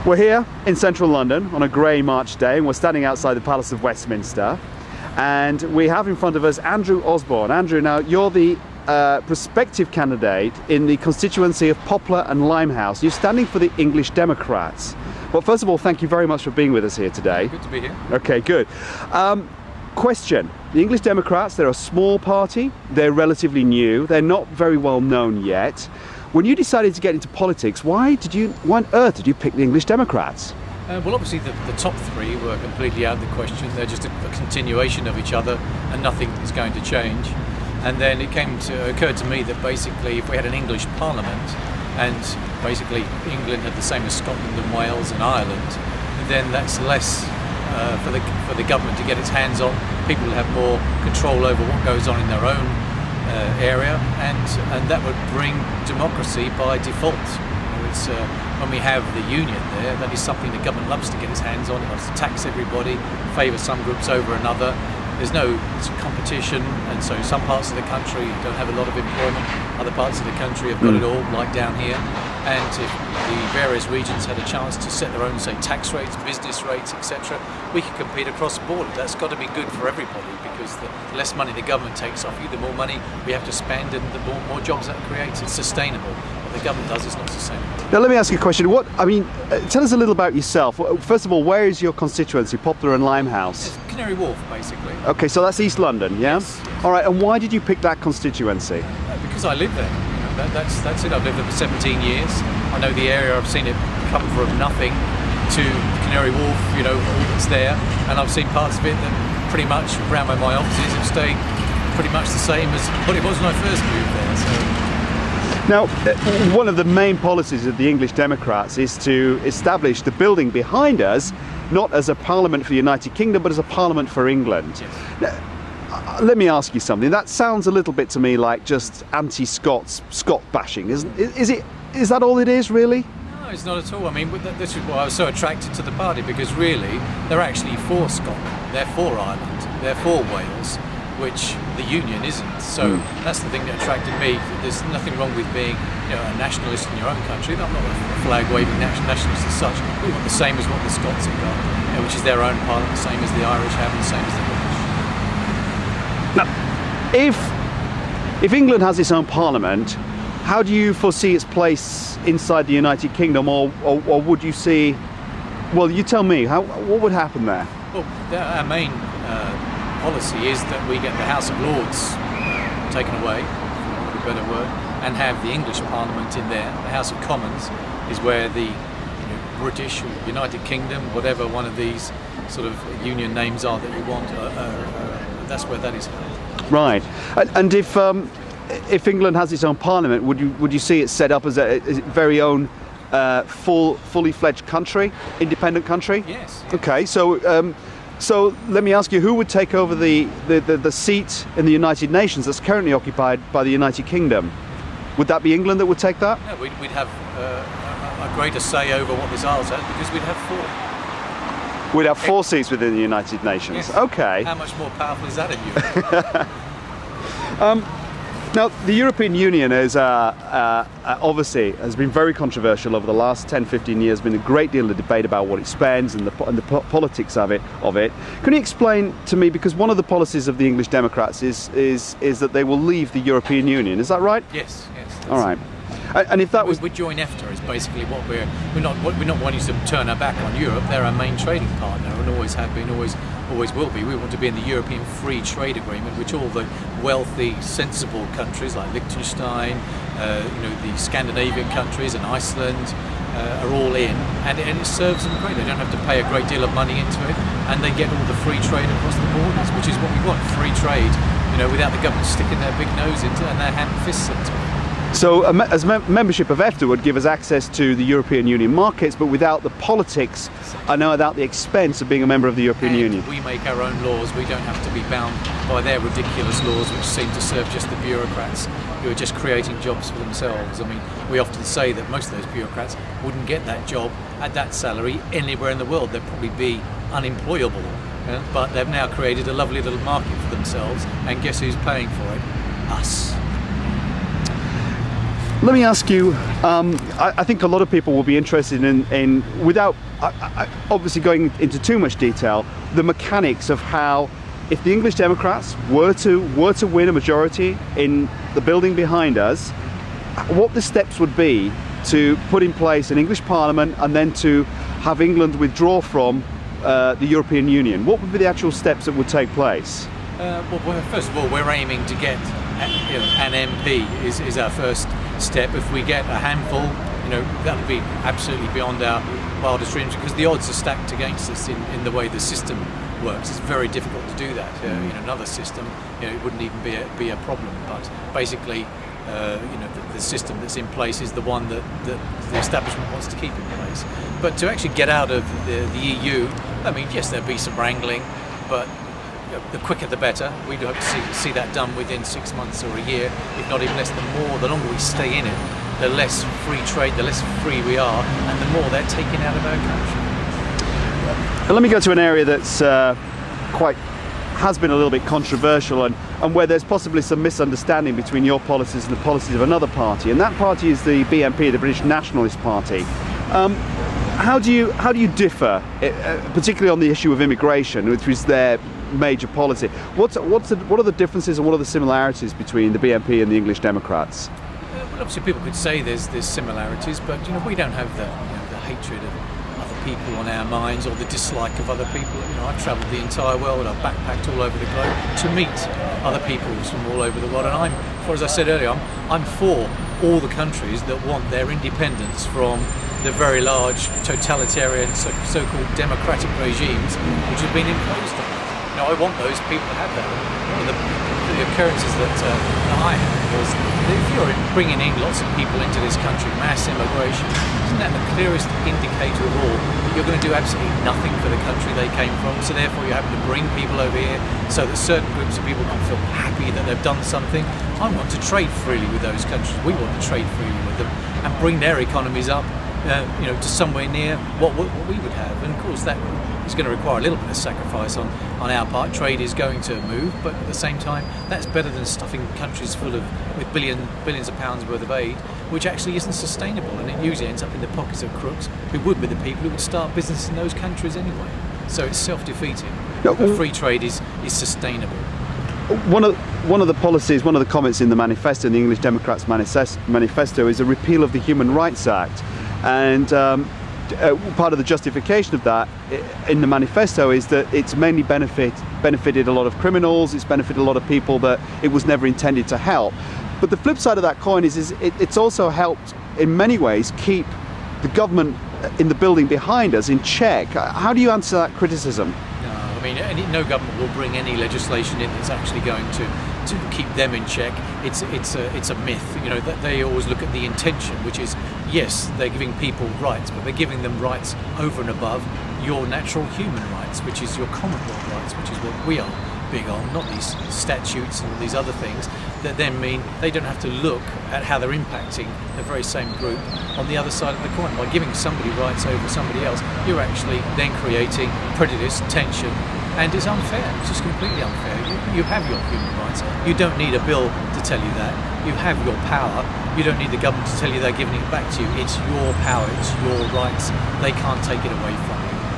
We're here in central London on a grey March day, and we're standing outside the Palace of Westminster, and we have in front of us Andrew Osborne. Andrew, now you're the prospective candidate in the constituency of Poplar and Limehouse. You're standing for the English Democrats. Well, first of all, thank you very much for being with us here today. Good to be here. Okay, good. Question. The English Democrats, they're a small party, they're relatively new, they're not very well known yet. When you decided to get into politics, why on earth did you pick the English Democrats? Well, obviously the top three were completely out of the question. They're just a continuation of each other, and nothing is going to change. And then it occurred to me that basically if we had an English Parliament, and basically England had the same as Scotland and Wales and Ireland, then that's less for the government to get its hands on. People will have more control over what goes on in their own area, and that would bring democracy by default. It's when we have the union there, that is something the government loves to get its hands on. It loves to tax everybody, favour some groups over another. There's no competition, and so some parts of the country don't have a lot of employment, other parts of the country have got it all, like down here. And if the various regions had a chance to set their own, say, tax rates, business rates, etc., we could compete across the board. That's got to be good for everybody, because the less money the government takes off you, the more money we have to spend, and the more jobs that creates. It's sustainable. What the government does is not sustainable. Now let me ask you a question. Tell us a little about yourself. First of all, where is your constituency, Poplar and Limehouse? It's Canary Wharf, basically. Okay, so that's East London, yeah? Yes. All right, and why did you pick that constituency? Because I live there. That's it. I've lived there for 17 years. I know the area. I've seen it come from nothing to Canary Wharf, all that's there. And I've seen parts of it that pretty much around where my office is have stayed pretty much the same as what it was when I first moved there. So. Now, one of the main policies of the English Democrats is to establish the building behind us not as a parliament for the United Kingdom, but as a parliament for England. Yes. Now, let me ask you something. That sounds a little bit to me like just Scot Bashing, isn't? Is that all it is, really? No, it's not at all. I mean, this is why I was so attracted to the party, because really they're actually for Scotland, they're for Ireland, they're for Wales, which the Union isn't. So that's the thing that attracted me. There's nothing wrong with being, a nationalist in your own country. I'm not a flag-waving nationalist as such. We want the same as what the Scots have got, which is their own parliament, the same as the Irish have, and the same as the British. Now, if England has its own parliament, how do you foresee its place inside the United Kingdom, or would you see? Well, you tell me. What would happen there? Well, our main policy is that we get the House of Lords taken away, for a better word, and have the English Parliament in there. The House of Commons is where the British or United Kingdom, whatever one of these sort of union names are that you want, that's where that is held. Right. And if England has its own parliament, would you see it set up as a very own fully fledged country, independent country? Yes. Okay. So let me ask you, who would take over the seat in the United Nations that's currently occupied by the United Kingdom? Would that be England that would take that? No, we'd have a greater say over what this Isles has, because we'd have four. We'd have 4 seats within the United Nations. Yes. Okay. How much more powerful is that in Europe? Now, the European Union is obviously has been very controversial over the last 10-15 years. Been a great deal of debate about what it spends and the politics of it. Can you explain to me, because one of the policies of the English Democrats is that they will leave the European Union. Is that right? Yes. All right. And if that was, we join EFTA is basically what we're not wanting to turn our back on Europe. They're our main trading partner, and always have been, always will be. We want to be in the European Free Trade Agreement, which all the wealthy, sensible countries like Liechtenstein, the Scandinavian countries and Iceland are all in, and it serves them great. They don't have to pay a great deal of money into it, and they get all the free trade across the borders, which is what we want. Free trade, without the government sticking their big nose into it and their hand and fists into it. So membership of EFTA would give us access to the European Union markets, but without the politics, without the expense of being a member of the European Union. We make our own laws. We don't have to be bound by their ridiculous laws, which seem to serve just the bureaucrats who are just creating jobs for themselves. I mean, we often say that most of those bureaucrats wouldn't get that job at that salary anywhere in the world. They'd probably be unemployable. But they've now created a lovely little market for themselves, and guess who's paying for it? Us. Let me ask you, I think a lot of people will be interested in without obviously going into too much detail, the mechanics of how, if the English Democrats were to win a majority in the building behind us, what the steps would be to put in place an English Parliament and then to have England withdraw from the European Union. What would be the actual steps that would take place? Well, first of all, we're aiming to get an MP is our first step. If we get a handful, that would be absolutely beyond our wildest dreams, because the odds are stacked against us in the way the system works. It's very difficult to do that. In another system, it wouldn't even be a problem. But basically, the system that's in place is the one that the establishment wants to keep in place. But to actually get out of the EU, I mean, yes, there'll be some wrangling, but the quicker the better. We'd hope to see that done within 6 months or a year, if not even less. The longer we stay in it, the less free trade, the less free we are, and the more they're taking out of our country. Let me go to an area that's has been a little bit controversial, and where there's possibly some misunderstanding between your policies and the policies of another party, and that party is the BNP, the British Nationalist Party. How do you differ, particularly on the issue of immigration, which is their major policy? What are the differences and what are the similarities between the BNP and the English Democrats? Well, obviously people could say there's similarities, but we don't have the hatred of other people on our minds, or the dislike of other people. I've travelled the entire world, I've backpacked all over the globe to meet other peoples from all over the world, and as I said earlier, I'm for all the countries that want their independence from the very large totalitarian so-called democratic regimes which have been imposed on them. I want those people to have that. One of the occurrences that I had was that if you're bringing in lots of people into this country, mass immigration, isn't that the clearest indicator of all that you're going to do absolutely nothing for the country they came from? So therefore you're having to bring people over here so that certain groups of people can feel happy that they've done something. I want to trade freely with those countries. We want to trade freely with them and bring their economies up to somewhere near what we would have. And of course that is going to require a little bit of sacrifice on our part. Trade is going to move, but at the same time, that's better than stuffing countries full with billions of pounds worth of aid, which actually isn't sustainable, and it usually ends up in the pockets of crooks who would be the people who would start business in those countries anyway. So it's self-defeating. Free trade is sustainable. One of the policies, one of the comments in the manifesto, in the English Democrats' manifesto, is a repeal of the Human Rights Act. And part of the justification of that in the manifesto is that it's mainly benefited a lot of criminals, it's benefited a lot of people that it was never intended to help. But the flip side of that coin is it's also helped in many ways keep the government in the building behind us in check. How do you answer that criticism? No government will bring any legislation in that's actually going to keep them in check. It's a myth. That they always look at the intention, which is, yes, they're giving people rights, but they're giving them rights over and above your natural human rights, which is your common law rights, which is what we are big on, not these statutes and all these other things that then mean they don't have to look at how they're impacting the very same group on the other side of the coin. By giving somebody rights over somebody else, you're actually then creating prejudice, tension, and it's unfair. It's just completely unfair. You have your human rights. You don't need a bill to tell you that. You have your power. You don't need the government to tell you they're giving it back to you. It's your power. It's your rights. They can't take it away from you.